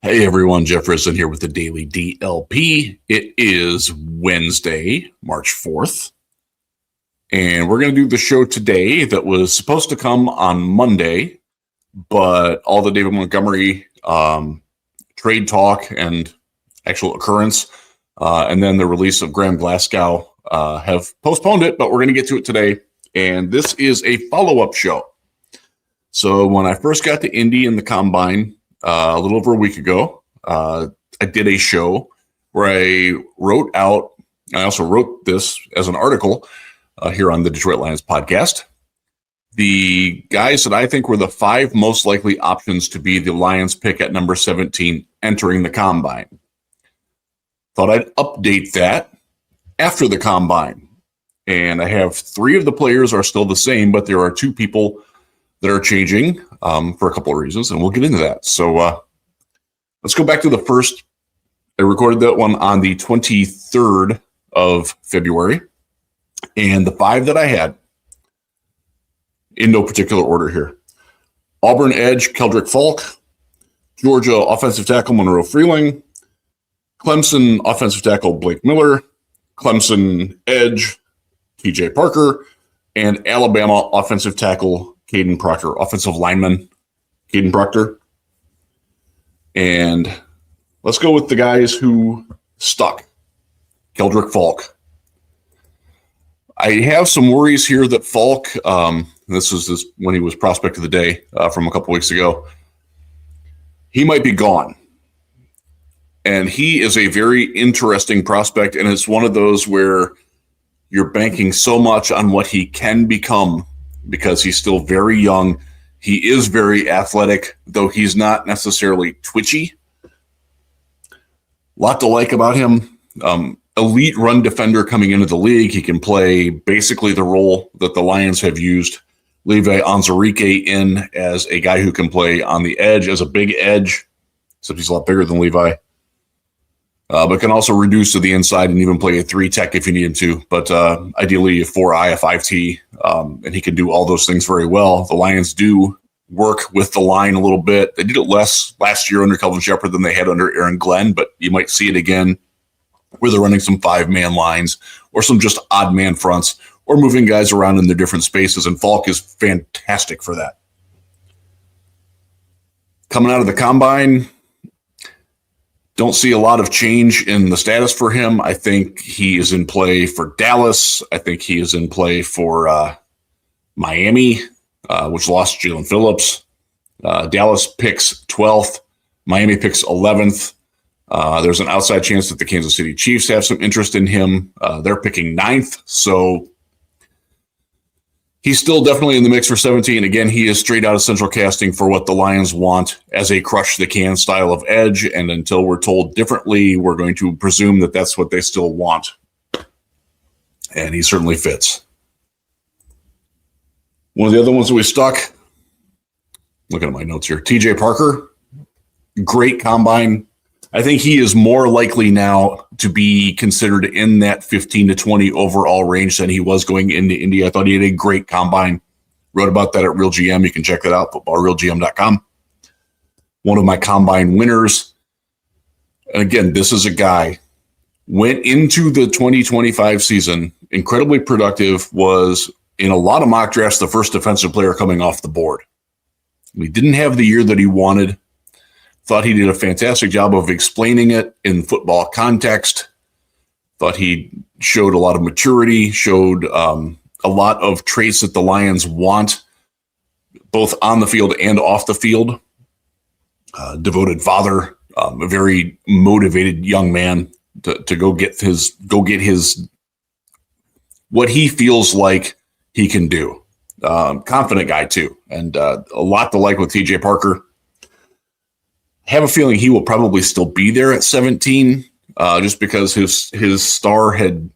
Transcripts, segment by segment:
Hey everyone, Jeff Risdon here with the Daily DLP. It is Wednesday, March 4th, and we're going to do the show today that was supposed to come on Monday, but all the David Montgomery trade talk and actual occurrence, and then the release of Graham Glasgow have postponed it, but we're going to get to it today, and this is a follow-up show. So when I first got to Indy in the Combine, a little over a week ago, I did a show where I also wrote this as an article here on the Detroit Lions podcast. The guys that I think were the 5 most likely options to be the Lions pick at number 17 entering the Combine. Thought I'd update that after the Combine. And I have 3 of the players are still the same, but there are 2 people that are changing for a couple of reasons, and we'll get into that. So let's go back to the first. I recorded that one on the 23rd of February, and the 5 that I had, in no particular order here: Auburn edge, Keldric Faulk; Georgia offensive tackle, Monroe Freeling; Clemson offensive tackle, Blake Miller; Clemson edge, TJ Parker; and Alabama offensive tackle, Caden Proctor, offensive lineman, Caden Proctor. And let's go with the guys who stuck. Keldric Faulk. I have some worries here that Falk, this is when he was prospect of the day from a couple weeks ago, he might be gone. And he is a very interesting prospect, and it's one of those where you're banking so much on what he can become because he's still very young. He is very athletic, though he's not necessarily twitchy. A lot to like about him. Elite run defender coming into the league. He can play basically the role that the Lions have used Levi Onwuzurike in, as a guy who can play on the edge, as a big edge, except he's a lot bigger than Levi. But can also reduce to the inside and even play a 3-tech if you need him to. But ideally a 4I, a 5T, and he can do all those things very well. The Lions do work with the line a little bit. They did it less last year under Kelvin Shepherd than they had under Aaron Glenn, but you might see it again where they're running some 5-man lines or some just odd man fronts or moving guys around in their different spaces, and Falk is fantastic for that. Coming out of the Combine, don't see a lot of change in the status for him. I think he is in play for Dallas. I think he is in play for Miami, which lost Jalen Phillips. Dallas picks 12th. Miami picks 11th. There's an outside chance that the Kansas City Chiefs have some interest in him. They're picking 9th. So he's still definitely in the mix for 17. Again, he is straight out of central casting for what the Lions want as a crush-the-can style of edge, and until we're told differently, we're going to presume that that's what they still want. And he certainly fits. One of the other ones that we stuck, looking at my notes here, TJ Parker, great Combine. I think he is more likely now to be considered in that 15 to 20 overall range than he was going into Indy. I thought he had a great Combine. Wrote about that at Real GM. You can check that out, footballrealgm.com. One of my Combine winners. And again, this is a guy, went into the 2025 season, incredibly productive, was in a lot of mock drafts the first defensive player coming off the board. He didn't have the year that he wanted. Thought he did a fantastic job of explaining it in football context. Thought he showed a lot of maturity, showed a lot of traits that the Lions want, both on the field and off the field. Devoted father, a very motivated young man to go get his what he feels like he can do. Confident guy too, and a lot to like with TJ Parker. Have a feeling he will probably still be there at 17, just because his star had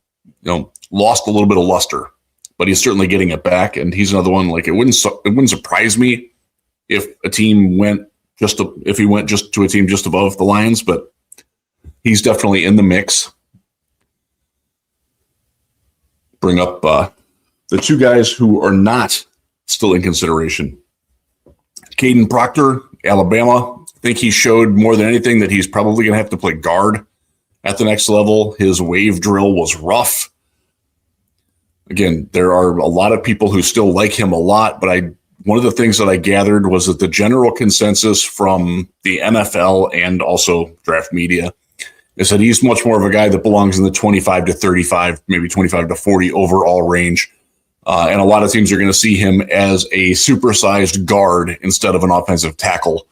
lost a little bit of luster, but he's certainly getting it back. And he's another one, like it wouldn't surprise me if he went just to a team just above the Lions, but he's definitely in the mix. Bring up the 2 guys who are not still in consideration. Caden Proctor, Alabama, think he showed more than anything that he's probably going to have to play guard at the next level. His wave drill was rough. Again, there are a lot of people who still like him a lot, but one of the things that I gathered was that the general consensus from the NFL and also draft media is that he's much more of a guy that belongs in the 25 to 35, maybe 25 to 40 overall range. And a lot of teams are going to see him as a supersized guard instead of an offensive tackle,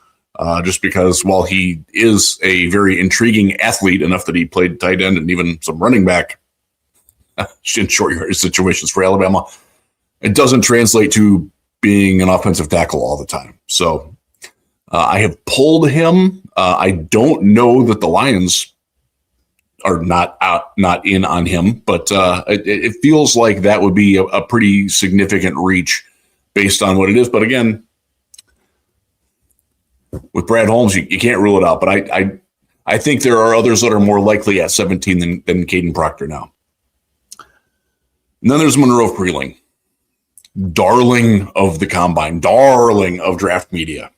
just because while he is a very intriguing athlete, enough that he played tight end and even some running back in short yardage situations for Alabama, it doesn't translate to being an offensive tackle all the time. So I have pulled him. I don't know that the Lions are not in on him, but it feels like that would be a pretty significant reach based on what it is. But again, with Brad Holmes, you can't rule it out. But I think there are others that are more likely at 17 than Caden Proctor now. And then there's Monroe Freeling, darling of the combine, darling of draft media.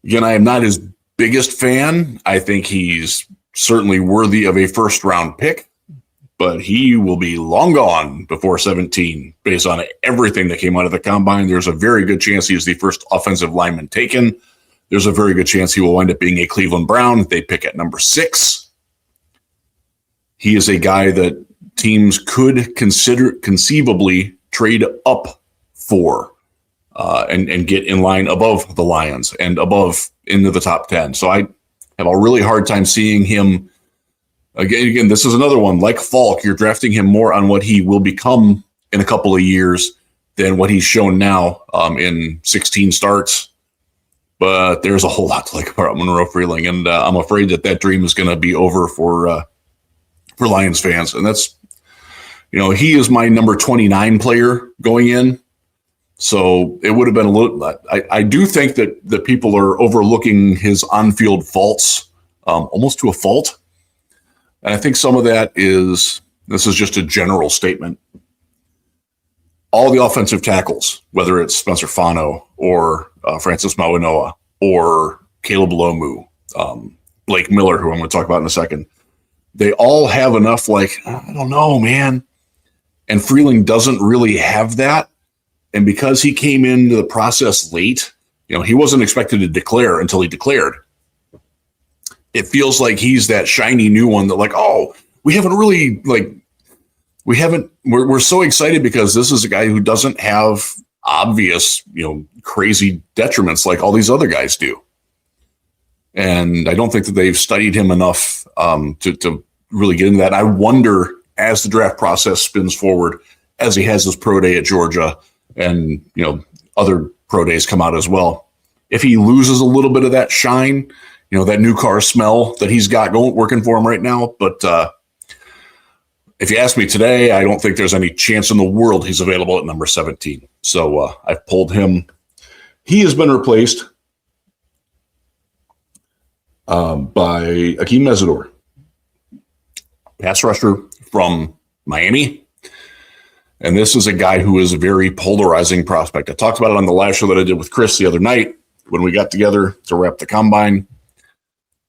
Again, I am not his biggest fan. I think he's certainly worthy of a first-round pick, but he will be long gone before 17 based on everything that came out of the combine. There's a very good chance he is the first offensive lineman taken. There's a very good chance he will wind up being a Cleveland Brown. They pick at number 6. He is a guy that teams could conceivably trade up for and get in line above the Lions and above into the top 10. So I have a really hard time seeing him. Again, this is another one. Like Falk, you're drafting him more on what he will become in a couple of years than what he's shown now in 16 starts. But there's a whole lot to like about Monroe Freeling, and I'm afraid that dream is going to be over for Lions fans. And that's, he is my number 29 player going in. So it would have been a little, I do think that people are overlooking his on-field faults almost to a fault. And I think some of that this is just a general statement. All the offensive tackles, whether it's Spencer Fano or Francis Mauanoa or Caleb Lomu, Blake Miller, who I'm going to talk about in a second, they all have enough, I don't know, man. And Freeling doesn't really have that. And because he came into the process late, he wasn't expected to declare until he declared. It feels like he's that shiny new one that we haven't really we're so excited because this is a guy who doesn't have obvious, crazy detriments like all these other guys do. And I don't think that they've studied him enough to really get into that. I wonder, as the draft process spins forward, as he has his pro day at Georgia and, other pro days come out as well, if he loses a little bit of that shine, that new car smell that he's got working for him right now. But if you ask me today, I don't think there's any chance in the world he's available at number 17. So I've pulled him. He has been replaced by Keem Mezador, pass rusher from Miami. And this is a guy who is a very polarizing prospect. I talked about it on the live show that I did with Chris the other night when we got together to wrap the combine.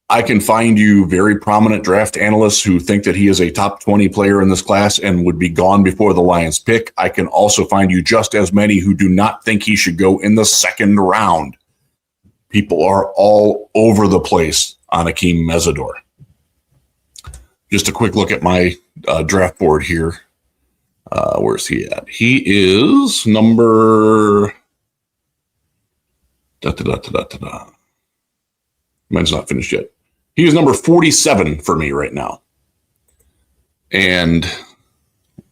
I can find you very prominent draft analysts who think that he is a top 20 player in this class and would be gone before the Lions pick. I can also find you just as many who do not think he should go in the second round. People are all over the place on Keem Mezador. Just a quick look at my draft board here. Where's he at? He is number... Mine's not finished yet. He is number 47 for me right now. And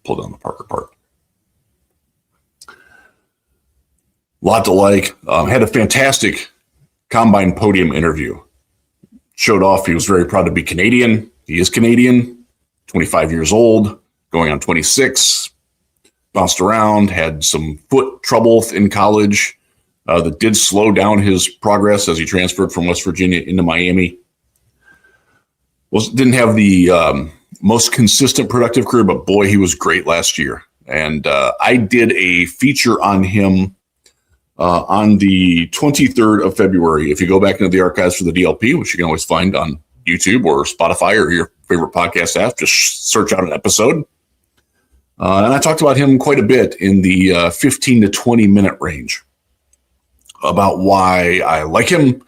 pull down the Parker part. Lot to like. Had a fantastic combine podium interview. Showed off he was very proud to be Canadian. He is Canadian, 25 years old, going on 26. Bounced around, had some foot trouble in college that did slow down his progress as he transferred from West Virginia into Miami. Didn't have the most consistent productive career, but boy, he was great last year. And I did a feature on him on the 23rd of February. If you go back into the archives for the DLP, which you can always find on YouTube or Spotify or your favorite podcast app, just search out an episode. And I talked about him quite a bit in the 15 to 20 minute range about why I like him,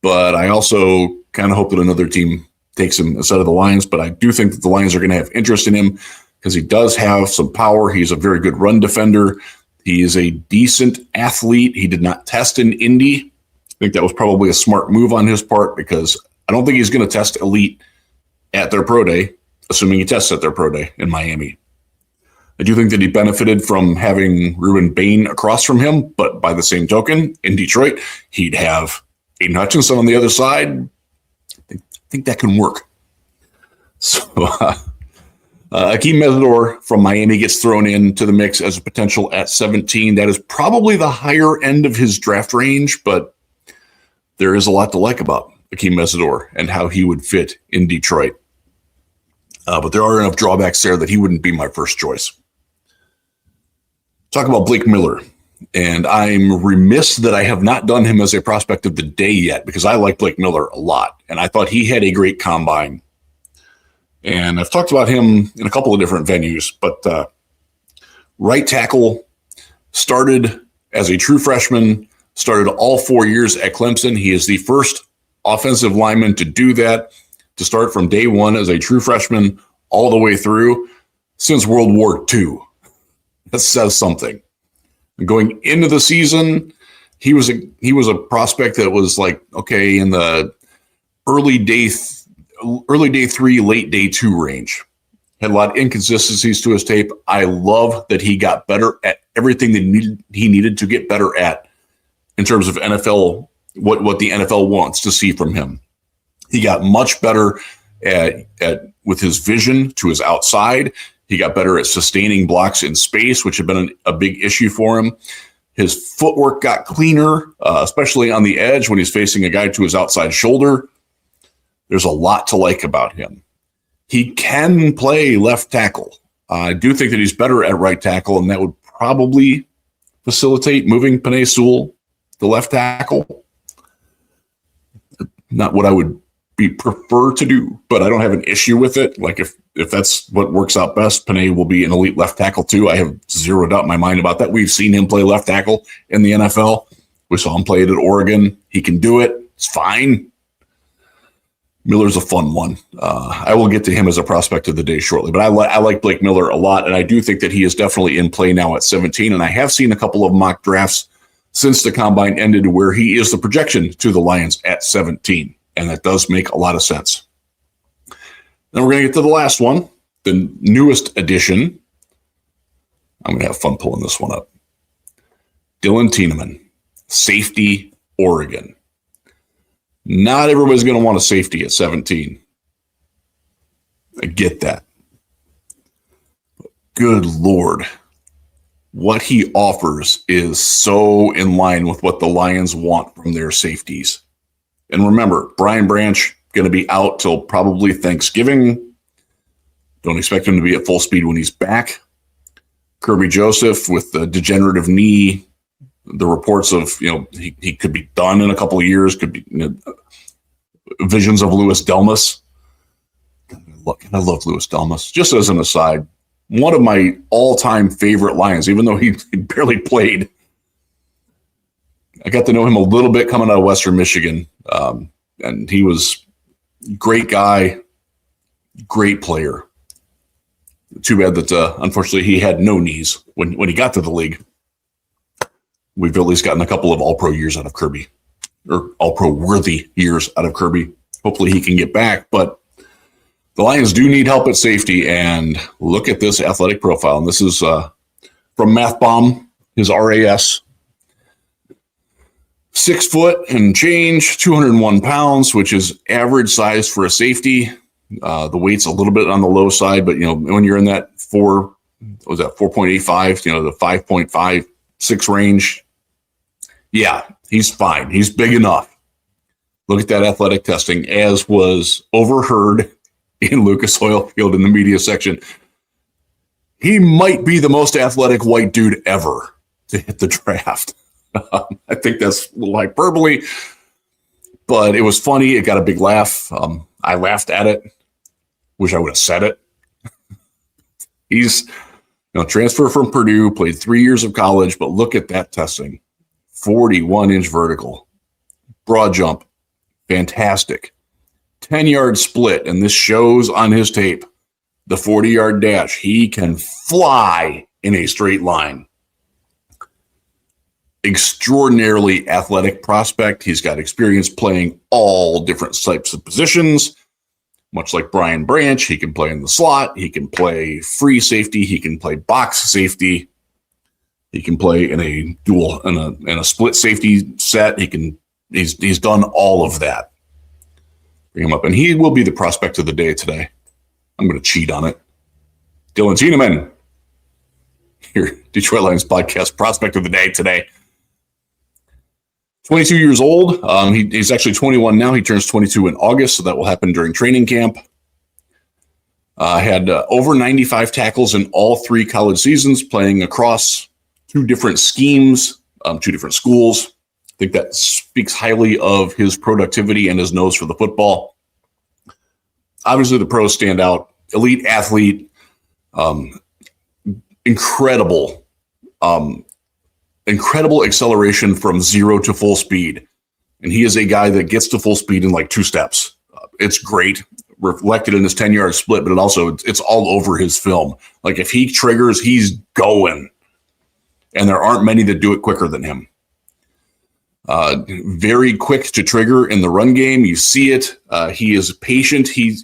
but I also kind of hope that another team takes him instead of the Lions. But I do think that the Lions are going to have interest in him because he does have some power. He's a very good run defender. He is a decent athlete. He did not test in Indy. I think that was probably a smart move on his part because I don't think he's going to test elite at their pro day, assuming he tests at their pro day in Miami. I do think that he benefited from having Ruben Bain across from him, but by the same token, in Detroit, he'd have Aiden Hutchinson on the other side. I think that can work. So Keem Mezador from Miami gets thrown into the mix as a potential at 17. That is probably the higher end of his draft range, but there is a lot to like about Keem Mezador and how he would fit in Detroit. But there are enough drawbacks there that he wouldn't be my first choice. Talk about Blake Miller, and I'm remiss that I have not done him as a prospect of the day yet because I like Blake Miller a lot, and I thought he had a great combine. And I've talked about him in a couple of different venues, but right tackle, started as a true freshman, started all 4 years at Clemson. He is the first offensive lineman to do that, to start from day one as a true freshman all the way through since World War II. That says something. Going into the season, he was a prospect that was like, okay, in the early day 3, late day 2 range. Had a lot of inconsistencies to his tape. I love that he got better at everything that he needed to get better at in terms of NFL, what the NFL wants to see from him. He got much better at with his vision to his outside. He got better at sustaining blocks in space, which had been a big issue for him. His footwork got cleaner, especially on the edge when he's facing a guy to his outside shoulder. There's a lot to like about him. He can play left tackle. I do think that he's better at right tackle, and that would probably facilitate moving Penei Sewell to left tackle. Not what I would prefer to do, but I don't have an issue with it. Like if that's what works out best, Penei will be an elite left tackle too. I have zero doubt in my mind about that. We've seen him play left tackle in the NFL. We saw him play it at Oregon. He can do it. It's fine. Miller's a fun one. I will get to him as a prospect of the day shortly, but I like Blake Miller a lot, and I do think that he is definitely in play now at 17, and I have seen a couple of mock drafts since the combine ended where he is the projection to the Lions at 17. And that does make a lot of sense. Then we're going to get to the last one, the newest addition. I'm going to have fun pulling this one up. Dillon Thieneman, safety, Oregon. Not everybody's going to want a safety at 17. I get that. Good Lord. What he offers is so in line with what the Lions want from their safeties. And remember, Brian Branch going to be out till probably Thanksgiving. Don't expect him to be at full speed when he's back. Kirby Joseph with the degenerative knee. The reports of, he could be done in a couple of years. Could be visions of Louis Delmas. I love Louis Delmas. Just as an aside, one of my all-time favorite Lions, even though he barely played. I got to know him a little bit coming out of Western Michigan, and he was a great guy, great player. Too bad that, unfortunately, he had no knees when he got to the league. We've at least gotten a couple of all-pro years out of Kirby, or all-pro worthy years out of Kirby. Hopefully he can get back, but the Lions do need help at safety, and look at this athletic profile. And this is from Math Bomb, his RAS. 6 foot and change, 201 pounds, which is average size for a safety. The weight's a little bit on the low side, but when you're in that 4.85, the 5.56 range, yeah, he's fine. He's big enough. Look at that athletic testing, as was overheard in Lucas Oil Field in the media section. He might be the most athletic white dude ever to hit the draft. I think that's a little hyperbole, but it was funny. It got a big laugh. I laughed at it. Wish I would have said it. He's transfer from Purdue, played 3 years of college, but look at that testing. 41-inch vertical, broad jump, fantastic. 10-yard split, and this shows on his tape. The 40-yard dash, he can fly in a straight line. Extraordinarily athletic prospect. He's got experience playing all different types of positions. Much like Brian Branch, he can play in the slot. He can play free safety. He can play box safety. He can play in a in a split safety set. He's done all of that. Bring him up, and he will be the prospect of the day today. I'm going to cheat on it. Dillon Thieneman, here, Detroit Lions podcast prospect of the day today. 22 years old. He's actually 21 now. He turns 22 in August, so that will happen during training camp. Had over 95 tackles in all 3 college seasons, playing across 2 different schemes, 2 different schools. I think that speaks highly of his productivity and his nose for the football. Obviously, the pros stand out. Elite athlete, incredible acceleration from 0 to full speed. And he is a guy that gets to full speed in like 2 steps. It's great, reflected in his 10-yard split, but it's all over his film. Like if he triggers, he's going. And there aren't many that do it quicker than him. Very quick to trigger in the run game. You see it. He is patient. He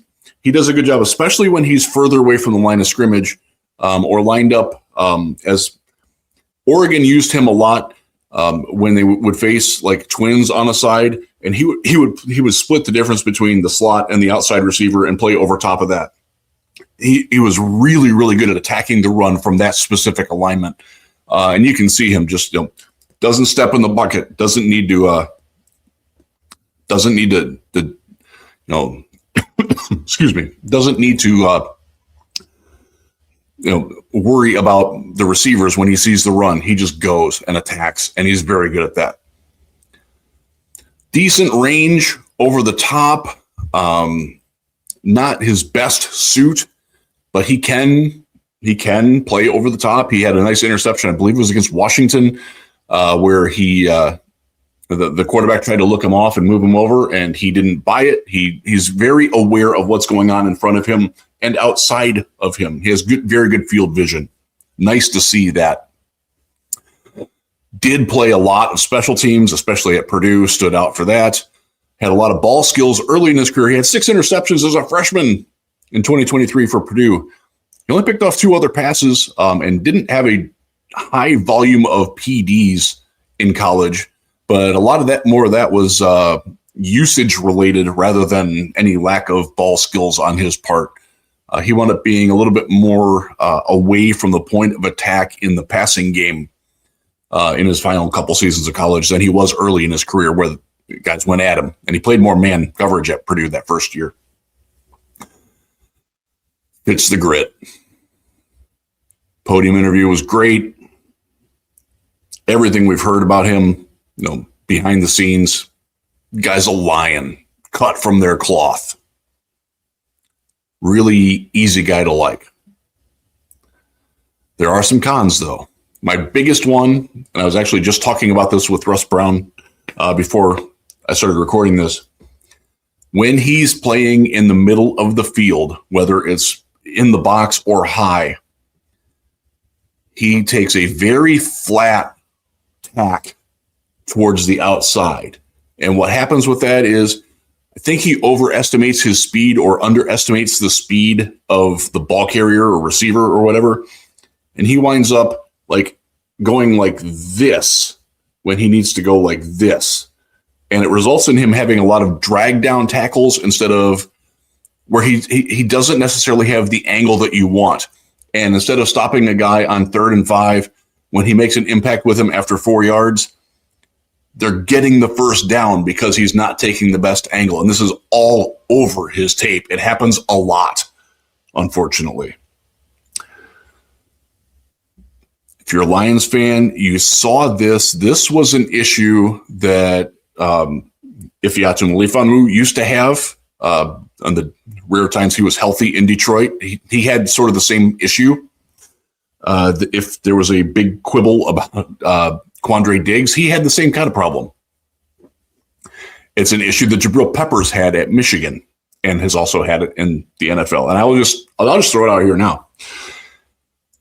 does a good job, especially when he's further away from the line of scrimmage or lined up. As Oregon used him a lot when they would face like twins on a side, and he would split the difference between the slot and the outside receiver and play over top of that. He was really, really good at attacking the run from that specific alignment. And you can see him just doesn't step in the bucket, doesn't need to excuse me, doesn't need to worry about the receivers when he sees the run. He just goes and attacks, and he's very good at that. Decent range over the top. Not his best suit, but he can play over the top. He had a nice interception, I believe it was against Washington, where the quarterback tried to look him off and move him over, and he didn't buy it. He's very aware of what's going on in front of him and outside of him. He has very good field vision. Nice to see that. Did play a lot of special teams, especially at Purdue, stood out for that. Had a lot of ball skills early in his career. He had 6 interceptions as a freshman in 2023 for Purdue. He only picked off 2 other passes and didn't have a high volume of PDs in college, but a lot of more of that was usage related rather than any lack of ball skills on his part. He wound up being a little bit more away from the point of attack in the passing game in his final couple seasons of college than he was early in his career, where the guys went at him, and he played more man coverage at Purdue that first year. It's the grit. Podium interview was great. Everything we've heard about him, behind the scenes, guy's a lion, cut from their cloth. Really easy guy to like. There are some cons, though. My biggest one, and I was actually just talking about this with Russ Brown before I started recording this. When he's playing in the middle of the field, whether it's in the box or high, he takes a very flat tack towards the outside. And what happens with that is, I think he overestimates his speed or underestimates the speed of the ball carrier or receiver or whatever. And he winds up like going like this when he needs to go like this. And it results in him having a lot of drag down tackles instead of where he doesn't necessarily have the angle that you want. And instead of stopping a guy on 3rd and 5, when he makes an impact with him after 4 yards, they're getting the first down because he's not taking the best angle. And this is all over his tape. It happens a lot, unfortunately. if you're a Lions fan, you saw this. This was an issue that Ifeatu Melifonwu used to have on the rare times he was healthy in Detroit. He had sort of the same issue. If there was a big quibble about Quandre Diggs, he had the same kind of problem. It's an issue that Jabril Peppers had at Michigan and has also had it in the NFL. And I'll just throw it out here now.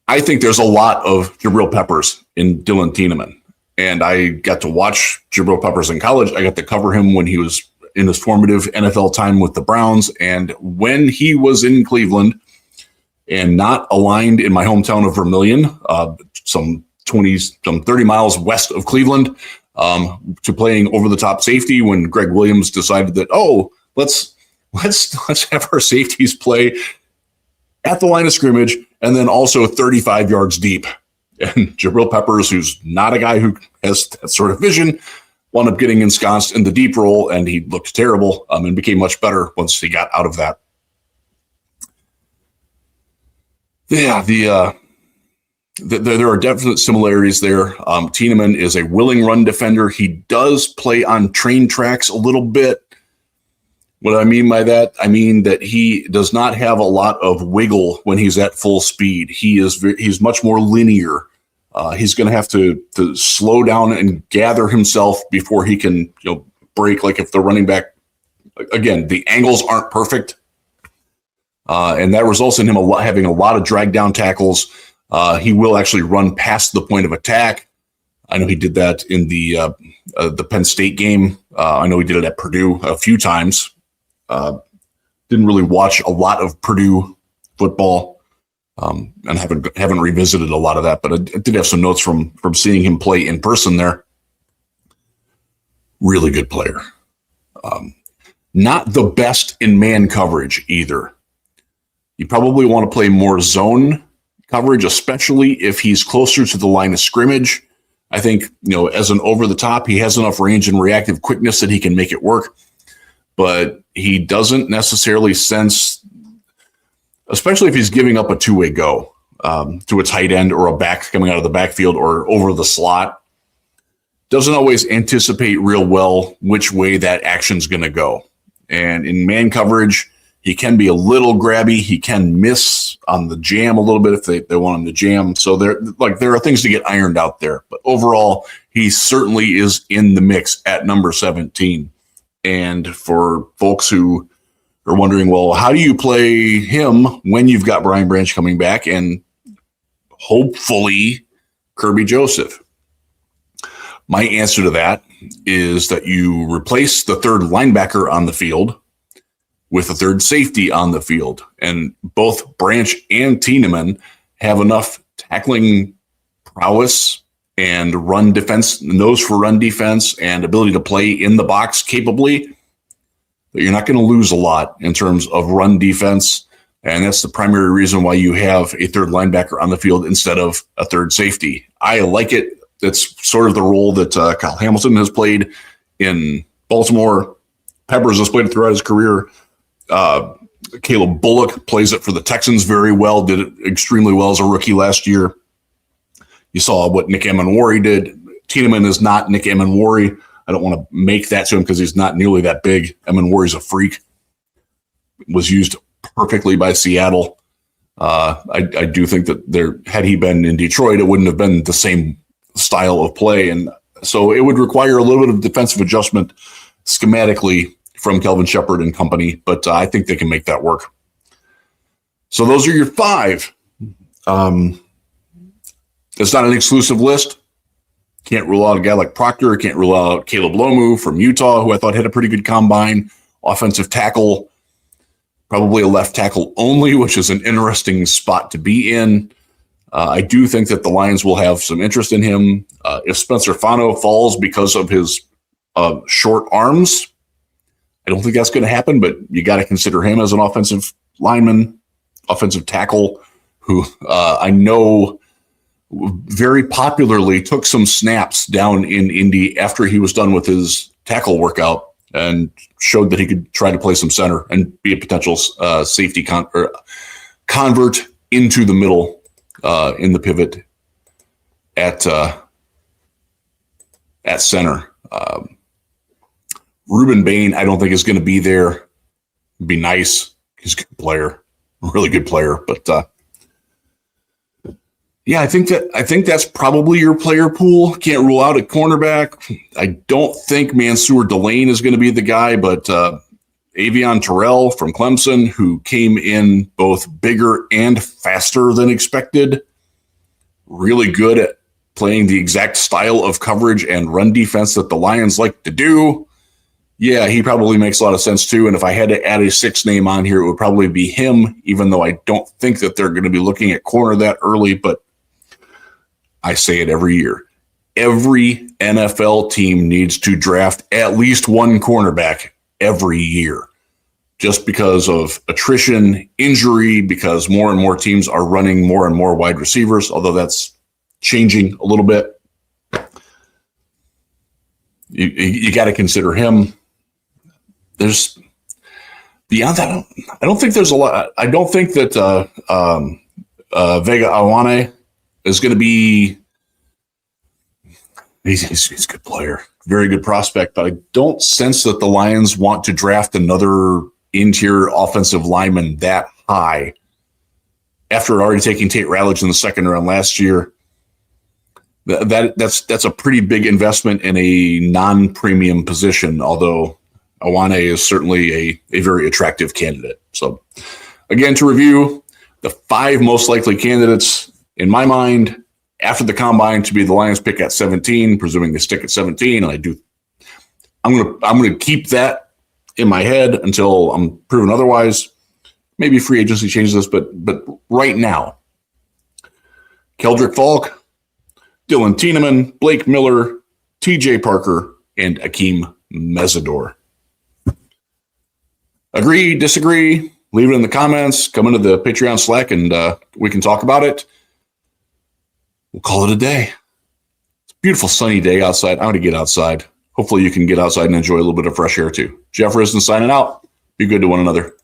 I think there's a lot of Jabril Peppers in Dillon Thieneman. And I got to watch Jabril Peppers in college. I got to cover him when he was in his formative NFL time with the Browns. And when he was in Cleveland and not aligned in my hometown of Vermillion, some 30 miles west of Cleveland, to playing over the top safety when Greg Williams decided that, let's have our safeties play at the line of scrimmage and then also 35 yards deep. And Jabril Peppers, who's not a guy who has that sort of vision, wound up getting ensconced in the deep role, and he looked terrible and became much better once he got out of that. Yeah, there are definite similarities there. Thieneman is a willing run defender. He does play on train tracks a little bit. What do I mean by that? I mean that he does not have a lot of wiggle when he's at full speed. He's much more linear. He's going to have to slow down and gather himself before he can break. Like if the running back, again, the angles aren't perfect, and that results in him having a lot of drag down tackles. He will actually run past the point of attack. I know he did that in the Penn State game. I know he did it at Purdue a few times. Didn't really watch a lot of Purdue football, and haven't revisited a lot of that. But I did have some notes from seeing him play in person there. Really good player. Not the best in man coverage either. You probably want to play more zone coverage, especially if he's closer to the line of scrimmage. I think, as an over the top, he has enough range and reactive quickness that he can make it work. But he doesn't necessarily sense, especially if he's giving up a two-way go to a tight end or a back coming out of the backfield or over the slot, doesn't always anticipate real well which way that action's going to go. And in man coverage, he can be a little grabby. He can miss on the jam a little bit if they want him to jam. So there are things to get ironed out there. But overall, he certainly is in the mix at number 17. And for folks who are wondering, well, how do you play him when you've got Brian Branch coming back and hopefully Kirby Joseph? My answer to that is that you replace the third linebacker on the field with a third safety on the field. And both Branch and Thieneman have enough tackling prowess and run defense, nose for run defense, and ability to play in the box capably, that you're not going to lose a lot in terms of run defense. And that's the primary reason why you have a third linebacker on the field instead of a third safety. I like it. It's sort of the role that Kyle Hamilton has played in Baltimore. Peppers has played it throughout his career. Caleb Bullock plays it for the Texans very well, did it extremely well as a rookie last year. You saw what Nick Emanwari did. Thieneman is not Nick Emanwari. I don't want to make that to him because he's not nearly that big. Emanwari's a freak. Was used perfectly by Seattle. I do think that had he been in Detroit, it wouldn't have been the same style of play. And so it would require a little bit of defensive adjustment schematically from Kelvin Shepard and company, but I think they can make that work. So those are your 5. It's not an exclusive list. Can't rule out a guy like Proctor. Can't rule out Caleb Lomu from Utah, who I thought had a pretty good combine. Offensive tackle, probably a left tackle only, which is an interesting spot to be in. I do think that the Lions will have some interest in him. If Spencer Fano falls because of his short arms, I don't think that's going to happen, but you got to consider him as an offensive lineman, offensive tackle, who I know very popularly took some snaps down in Indy after he was done with his tackle workout and showed that he could try to play some center and be a potential safety convert into the middle in the pivot at center. Ruben Bain, I don't think is going to be there. It'd be nice. He's a good player, really good player. But yeah, I think that's probably your player pool. Can't rule out a cornerback. I don't think Mansour Delane is going to be the guy, but Avion Terrell from Clemson, who came in both bigger and faster than expected, really good at playing the exact style of coverage and run defense that the Lions like to do. Yeah, he probably makes a lot of sense too. And if I had to add a sixth name on here, it would probably be him, even though I don't think that they're going to be looking at corner that early. But I say it every year. Every NFL team needs to draft at least one cornerback every year, just because of attrition, injury, because more and more teams are running more and more wide receivers, although that's changing a little bit. You got to consider him. There's beyond that, I don't think there's a lot. I don't think that Vega Awane is going to be. He's a good player, very good prospect, but I don't sense that the Lions want to draft another interior offensive lineman that high after already taking Tate Ratledge in the second round last year. That's a pretty big investment in a non-premium position, although Awane is certainly a very attractive candidate. So again, to review, the 5 most likely candidates in my mind after the combine to be the Lions pick at 17, presuming they stick at 17. And I'm going to keep that in my head until I'm proven otherwise. Maybe free agency changes this, but right now, Keldric Faulk, Dillon Thieneman, Blake Miller, TJ Parker, and Keem Mezador. Agree, disagree, leave it in the comments, come into the Patreon Slack, and we can talk about it. We'll call it a day. It's a beautiful sunny day outside. I'm going to get outside. Hopefully you can get outside and enjoy a little bit of fresh air too. Jeff Risdon signing out. Be good to one another.